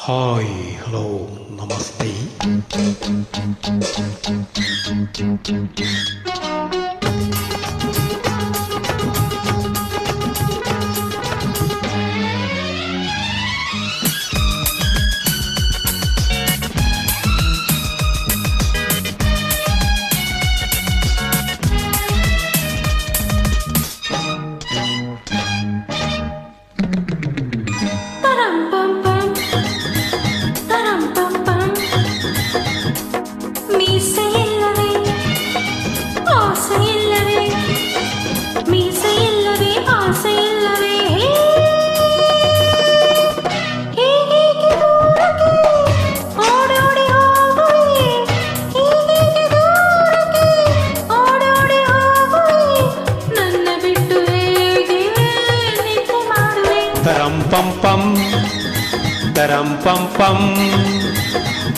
Hi hello ನಮಸ್ತೆ. ತರಂ ಪಂ ಪಂ ತರಂ ಪಂ ಪಂ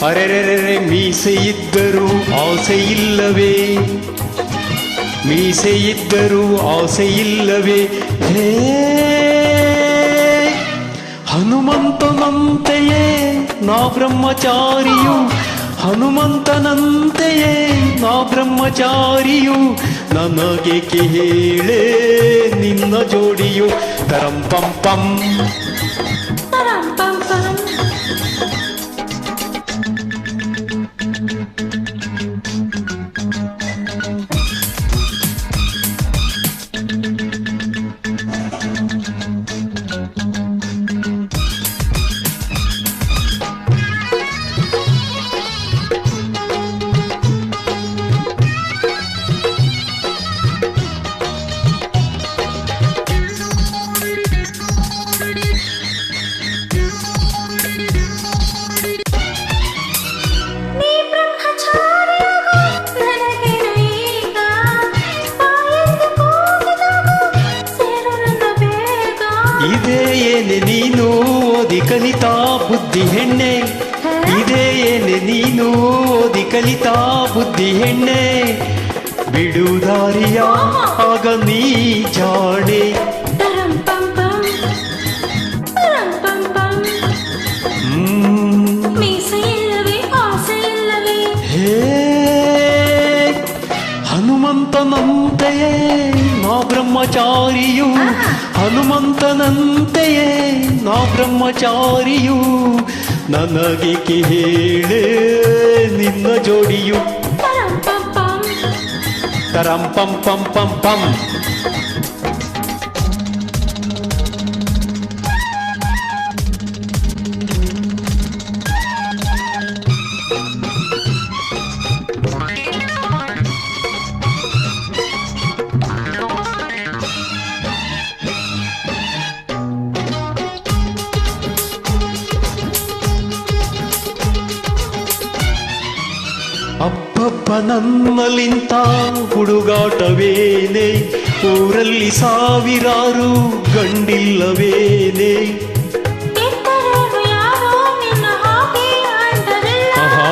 ಅರೆರೆರೆ ಮೀಸೆ ಇದ್ದರೂ ಆಸೆ ಇಲ್ಲವೇ, ಮೀಸೆ ಇದ್ದರೂ ಆಸೆ ಇಲ್ಲವೇ. ಹೇ ಹನುಮಂತನಂತೆಯೇ ನಾ ಬ್ರಹ್ಮಚಾರಿಯು, ಹನುಮಂತನಂತೆಯೇ ನಾ ಬ್ರಹ್ಮಚಾರಿಯು, ನನಗೇಕೆ ಹೇಳೇ ನಿನ್ನ ಜೋಡಿಯು. ತರಂ ಪಂ ಪಂ ತರಂ ಪಂ ಪಂ ಇದೇ ಏನೆ ನೀನು ಓದಿ ಕಲಿತಾ ಬುದ್ಧಿ ಹೆಣ್ಣೆ, ಇದೇ ಏನೆ ನೀನು ಓದಿ ಕಲಿತಾ ಬುದ್ಧಿ ಹೆಣ್ಣೆ, ಬಿಡುದಾರಿಯ ಆಗ ನೀ ಜಾಣೆ. ತರಂ ಪಂ ಪಂ ತರಂ ಪಂ ಪಂ ಮೀಸೆ ಇಲ್ಲವೇ ಆಸೆ ಇಲ್ಲವೇ. ಹೇ ಹನುಮಂತನಂತೆಯೇ ನಾ ಬ್ರಹ್ಮಚಾರಿಯು, ಹನುಮಂತನಂತೆಯೇ ನಾ ಬ್ರಹ್ಮಚಾರಿಯು, ನನಗೇಕೆ ಹೇಳೇ ನಿನ್ನ ಜೋಡಿಯು. ತರಂ ಪಂ ಪಂ ತರಂ ಪಂ ಪಂ ಪಂ ಪಂ ಅಪ್ಪಪ್ಪ ನನ್ನಲಿಂತ ಹುಡುಗಾಟವೇನೆ, ಊರಲ್ಲಿ ಸಾವಿರಾರು ಗಂಡಿಲ್ಲವೇನೆ. ಇದ್ದರೇನು ಯಾರೋ ನಿನ್ನ ಹಾಗೆ ಅಂದರಿಲ್ಲ, ಆಹಾ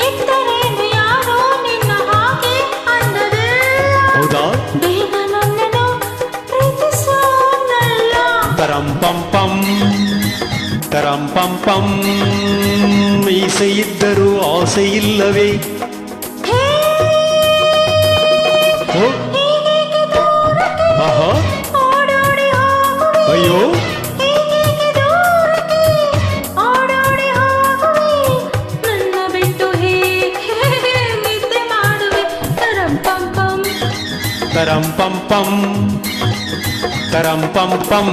ಇದ್ದರೇನು ಯಾರೋ ನಿನ್ನ ಹಾಗೆ ಅಂದರಿಲ್ಲ. ಹೌದಾ? ಬೇಗ ನನ್ನನ್ನು ಪ್ರೀತಿಸೋನಲ್ಲ. ತರಂ ಪಂ ಪಂ ತರಂ ಪಂ ಪಂ ಮೀಸೆ ಇದ್ದರೂ ಆಸೆ ಇಲ್ಲವೇ. ಓ ಹೀಗೆ ದೂರಕ್ಕೆ ಆಹಾ ಓಡೋಡಿ ಹೋಗುವೆ, ಅಯ್ಯೋ ಹೀಗೆ ದೂರಕ್ಕೆ ಓಡೋಡಿ ಹೋಗುವೆ, ನನ್ನ ಬಿಟ್ಟು ಹೇಗೆ ನಿದ್ದೆ ಮಾಡುವೆ. ತರಂ ಪಂ ಪಂ ತರಂ ಪಂ ಪಂ ತರಂ ಪಂ ಪಂ